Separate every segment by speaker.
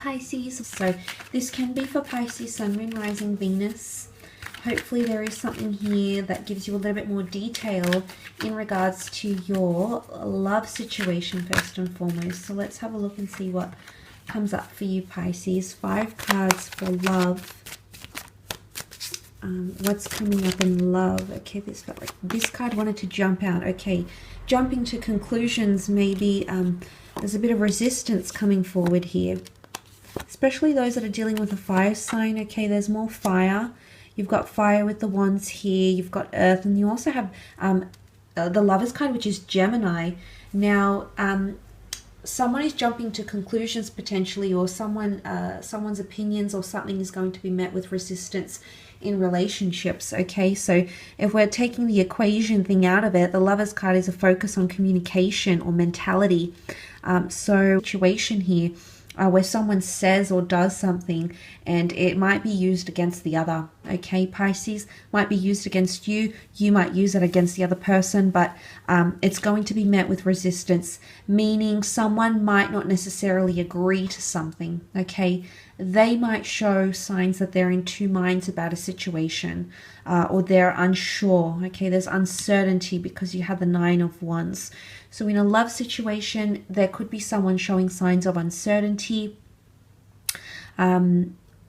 Speaker 1: Pisces. So this can be for Pisces, Sun, Moon, Rising, Venus. Hopefully there is something here that gives you a little bit more detail in regards to your love situation first and foremost. So let's have a look and see what comes up for you, Pisces. 5 cards for love. What's coming up in love? Okay, this felt like this card wanted to jump out. Okay, jumping to conclusions. Maybe there's a bit of resistance coming forward here, especially those that are dealing with a fire sign. Okay, there's more fire. You've got fire with the wands here. You've got earth, and you also have the Lovers card, which is Gemini. Now, someone is jumping to conclusions potentially, or someone's opinions or something is going to be met with resistance in relationships. Okay, so if we're taking the equation thing out of it, the Lovers card is a focus on communication or mentality. So situation here where someone says or does something and it might be used against the other. Okay, Pisces, might be used against you. You might use it against the other person, but it's going to be met with resistance, meaning someone might not necessarily agree to something. Okay, they might show signs that they're in two minds about a situation, or they're unsure. Okay, there's uncertainty because you have the 9 of Wands. So in a love situation, there could be someone showing signs of uncertainty,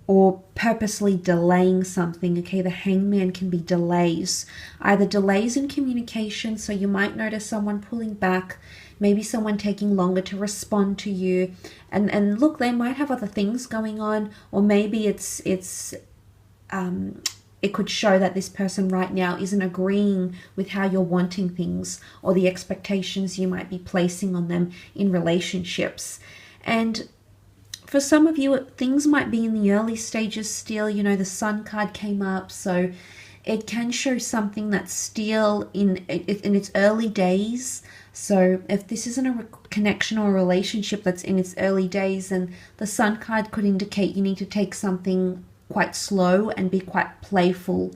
Speaker 1: or purposely delaying something. Okay, the Hangman can be delays, either delays in communication. So you might notice someone pulling back, maybe someone taking longer to respond to you. And look, they might have other things going on, or maybe it could show that this person right now isn't agreeing with how you're wanting things or the expectations you might be placing on them in relationships. And for some of you, things might be in the early stages still. You know, the Sun card came up, so it can show something that's still in its early days. So if this isn't a connection or a relationship that's in its early days, then the Sun card could indicate you need to take something quite slow and be quite playful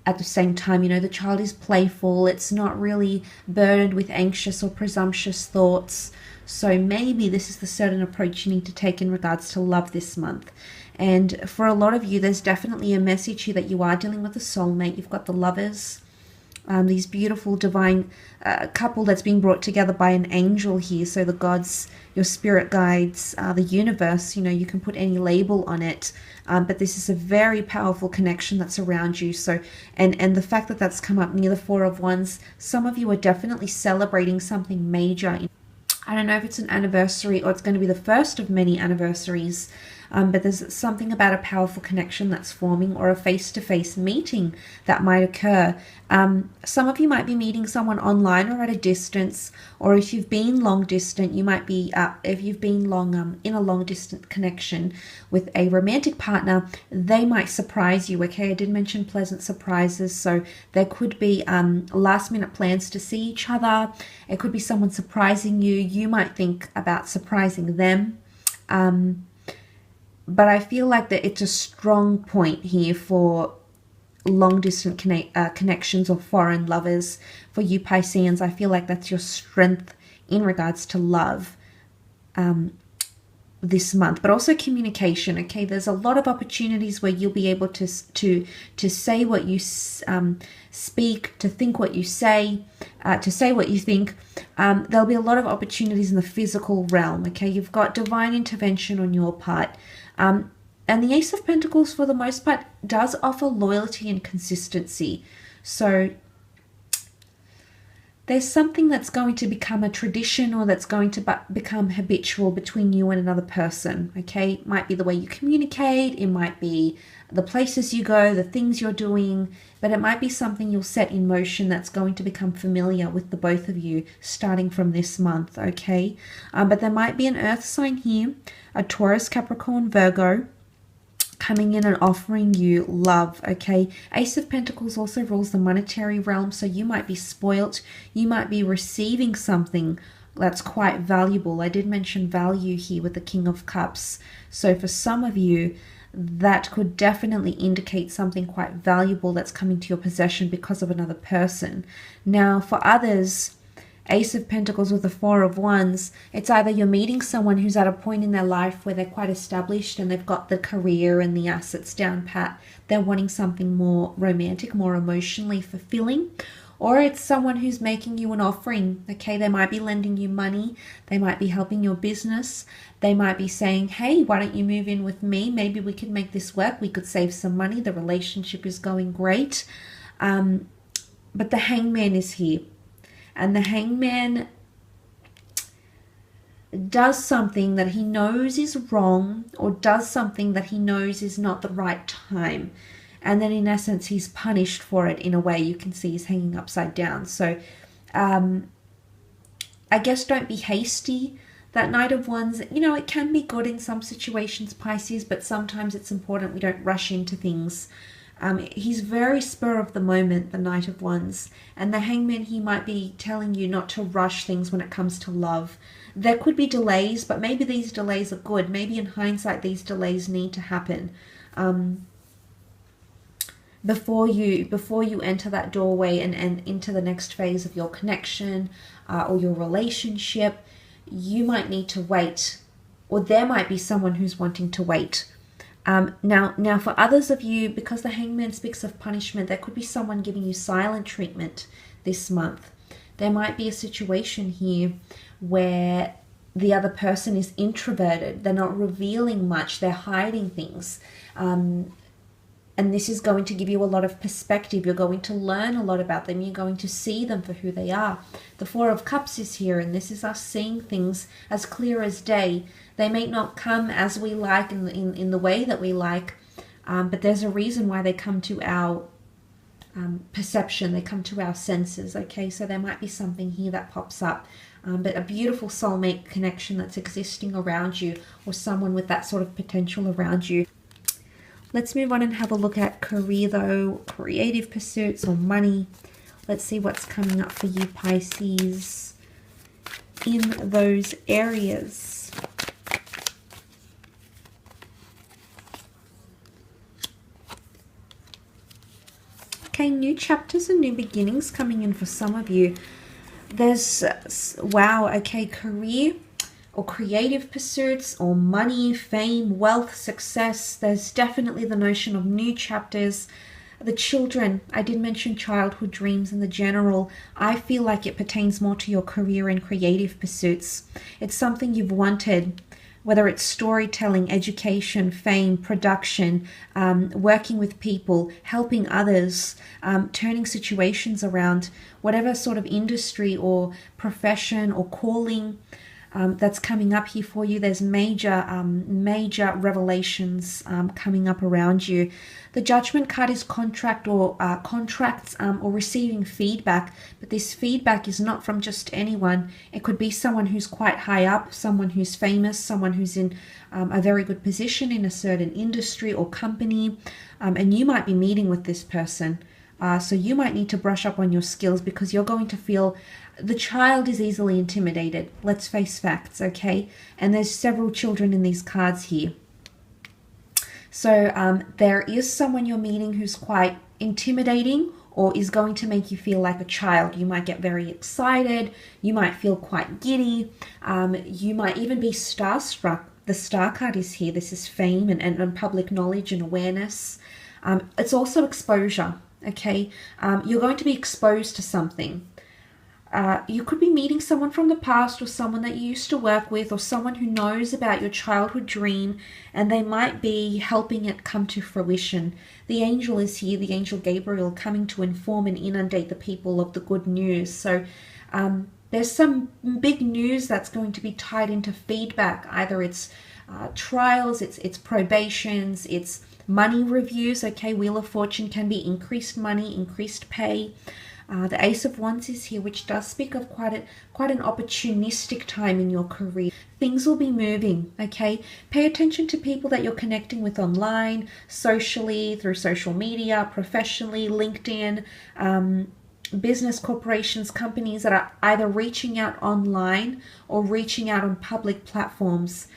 Speaker 1: at the same time. You know, the child is playful. It's not really burdened with anxious or presumptuous thoughts. So maybe this is the certain approach you need to take in regards to love this month. And for a lot of you, there's definitely a message here that you are dealing with a soulmate. You've got the Lovers, these beautiful divine couple that's being brought together by an angel here. So the gods, your spirit guides, the universe, you know, you can put any label on it, but this is a very powerful connection that's around you. So and the fact that that's come up near the 4 of Wands, some of you are definitely celebrating something major. I don't know if it's an anniversary or it's going to be the first of many anniversaries, but there's something about a powerful connection that's forming, or a face-to-face meeting that might occur. Some of you might be meeting someone online or at a distance, or if you've been long distant, you might be, if you've been long in a long distant connection with a romantic partner, they might surprise you. Okay, I did mention pleasant surprises, so there could be last minute plans to see each other. It could be someone surprising you. You might think about surprising them. But I feel like that it's a strong point here for long distance connections or foreign lovers. For you Pisceans, I feel like that's your strength in regards to love this month, but also communication. Okay, there's a lot of opportunities where you'll be able to say what you speak, to think what you say, to say what you think. There'll be a lot of opportunities in the physical realm. Okay, you've got divine intervention on your part. And the Ace of Pentacles, for the most part, does offer loyalty and consistency. So there's something that's going to become a tradition, or that's going to become habitual between you and another person. Okay, it might be the way you communicate, it might be the places you go, the things you're doing, but it might be something you'll set in motion that's going to become familiar with the both of you starting from this month. Okay, but there might be an earth sign here, a Taurus, Capricorn, Virgo, coming in and offering you love. Okay, Ace of Pentacles also rules the monetary realm, so you might be spoilt. You might be receiving something that's quite valuable. I did mention value here with the King of Cups. So for some of you, that could definitely indicate something quite valuable that's coming to your possession because of another person. Now for others, Ace of Pentacles with the Four of Wands. It's either you're meeting someone who's at a point in their life where they're quite established and they've got the career and the assets down pat. They're wanting something more romantic, more emotionally fulfilling. Or it's someone who's making you an offering, okay? They might be lending you money. They might be helping your business. They might be saying, hey, why don't you move in with me? Maybe we could make this work. We could save some money. The relationship is going great. But the Hangman is here. And the Hangman does something that he knows is wrong, or does something that he knows is not the right time. And then in essence, he's punished for it in a way. You can see he's hanging upside down. So I guess don't be hasty. That Knight of Wands, you know, it can be good in some situations, Pisces, but sometimes it's important we don't rush into things. He's very spur of the moment, the Knight of Wands. And the Hangman, he might be telling you not to rush things when it comes to love. There could be delays, but maybe these delays are good. Maybe in hindsight, these delays need to happen before you enter that doorway and into the next phase of your connection or your relationship. You might need to wait, or there might be someone who's wanting to wait. Now for others of you, because the Hangman speaks of punishment, there could be someone giving you silent treatment this month. There might be a situation here where the other person is introverted. They're not revealing much. They're hiding things. And this is going to give you a lot of perspective. You're going to learn a lot about them. You're going to see them for who they are. The Four of Cups is here, and this is us seeing things as clear as day. They may not come as we like in the way that we like, but there's a reason why they come to our perception. They come to our senses, okay? So there might be something here that pops up. But a beautiful soulmate connection that's existing around you, or someone with that sort of potential around you. Let's move on and have a look at career though, creative pursuits or money. Let's see what's coming up for you, Pisces, in those areas. Okay, new chapters and new beginnings coming in for some of you. There's, wow, okay, career or creative pursuits or money, fame, wealth, success. There's definitely the notion of new chapters. The children, I did mention childhood dreams in the general. I feel like it pertains more to your career and creative pursuits. It's something you've wanted, whether it's storytelling, education, fame, production, working with people, helping others, turning situations around, whatever sort of industry or profession or calling that's coming up here for you. There's major revelations coming up around you. The Judgment card is contract or contracts or receiving feedback, but this feedback is not from just anyone. It could be someone who's quite high up, someone who's famous, someone who's in a very good position in a certain industry or company, and you might be meeting with this person. So you might need to brush up on your skills, because you're going to feel the child is easily intimidated. Let's face facts, okay? And there's several children in these cards here. So there is someone you're meeting who's quite intimidating or is going to make you feel like a child. You might get very excited. You might feel quite giddy. You might even be starstruck. The Star card is here. This is fame and public knowledge and awareness. It's also exposure, okay? You're going to be exposed to something. You could be meeting someone from the past, or someone that you used to work with, or someone who knows about your childhood dream, and they might be helping it come to fruition. The angel is here, the angel Gabriel, coming to inform and inundate the people of the good news. So there's some big news that's going to be tied into feedback. Either it's trials, it's probations, it's money reviews. Okay, Wheel of Fortune can be increased money, increased pay. The Ace of Wands is here, which does speak of quite an opportunistic time in your career. Things will be moving, okay? Pay attention to people that you're connecting with online, socially, through social media, professionally, LinkedIn, business corporations, companies that are either reaching out online or reaching out on public platforms,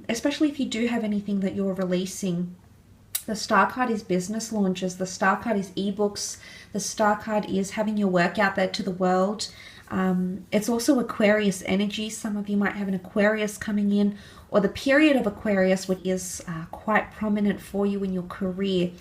Speaker 1: especially if you do have anything that you're releasing. The Star card is business launches. The Star card is ebooks. The Star card is having your work out there to the world. It's also Aquarius energy. Some of you might have an Aquarius coming in, or the period of Aquarius, which is quite prominent for you in your career.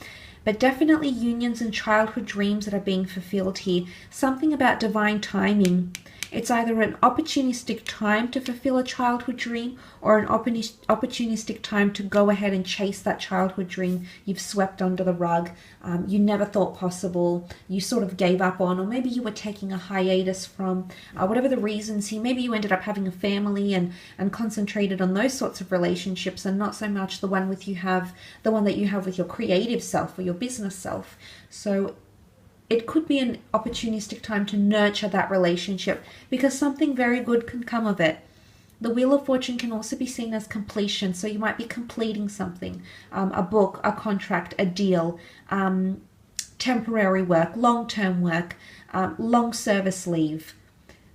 Speaker 1: But definitely unions and childhood dreams that are being fulfilled here. Something about divine timing. It's either an opportunistic time to fulfill a childhood dream, or an opportunistic time to go ahead and chase that childhood dream you've swept under the rug, you never thought possible, you sort of gave up on, or maybe you were taking a hiatus from, whatever the reasons here. Maybe you ended up having a family and concentrated on those sorts of relationships, and not so much the one that you have with your creative self or your business self. So it could be an opportunistic time to nurture that relationship, because something very good can come of it. The Wheel of Fortune can also be seen as completion. So you might be completing something, a book, a contract, a deal, temporary work, long-term work, long service leave.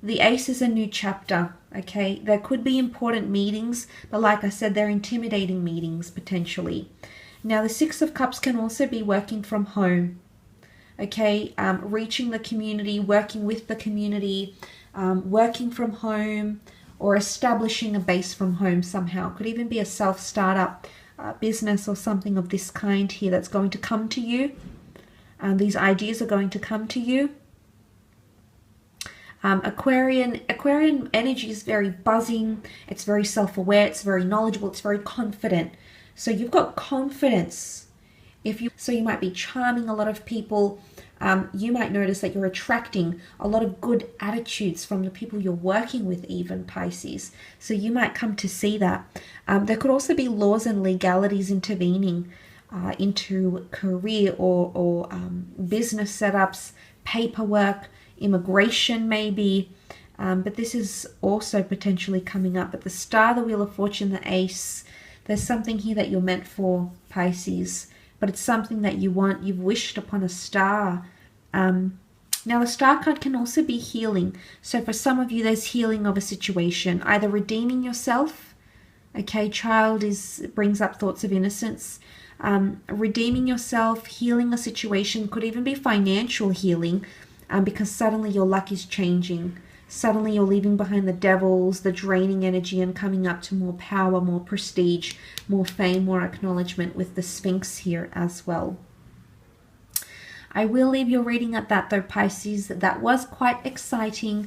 Speaker 1: The Ace is a new chapter, okay? There could be important meetings, but like I said, they're intimidating meetings potentially. Now, the Six of Cups can also be working from home. Okay, reaching the community, working with the community, working from home, or establishing a base from home somehow. Could even be a self-startup business or something of this kind here that's going to come to you. These ideas are going to come to you. Aquarian energy is very buzzing. It's very self-aware. It's very knowledgeable. It's very confident. So you've got confidence. So you might be charming a lot of people. You might notice that you're attracting a lot of good attitudes from the people you're working with, even, Pisces. So you might come to see that. There could also be laws and legalities intervening into career or business setups, paperwork, immigration maybe. But this is also potentially coming up. But the Star, the Wheel of Fortune, the Ace, there's something here that you're meant for, Pisces. But it's something that you want. You've wished upon a star. Now, the Star card can also be healing. So for some of you, there's healing of a situation, either redeeming yourself. Okay, brings up thoughts of innocence. Redeeming yourself, healing a situation, could even be financial healing, because suddenly your luck is changing. Suddenly you're leaving behind the devils, the draining energy, and coming up to more power, more prestige, more fame, more acknowledgement, with the Sphinx here as well. I will leave your reading at that though, Pisces. That was quite exciting.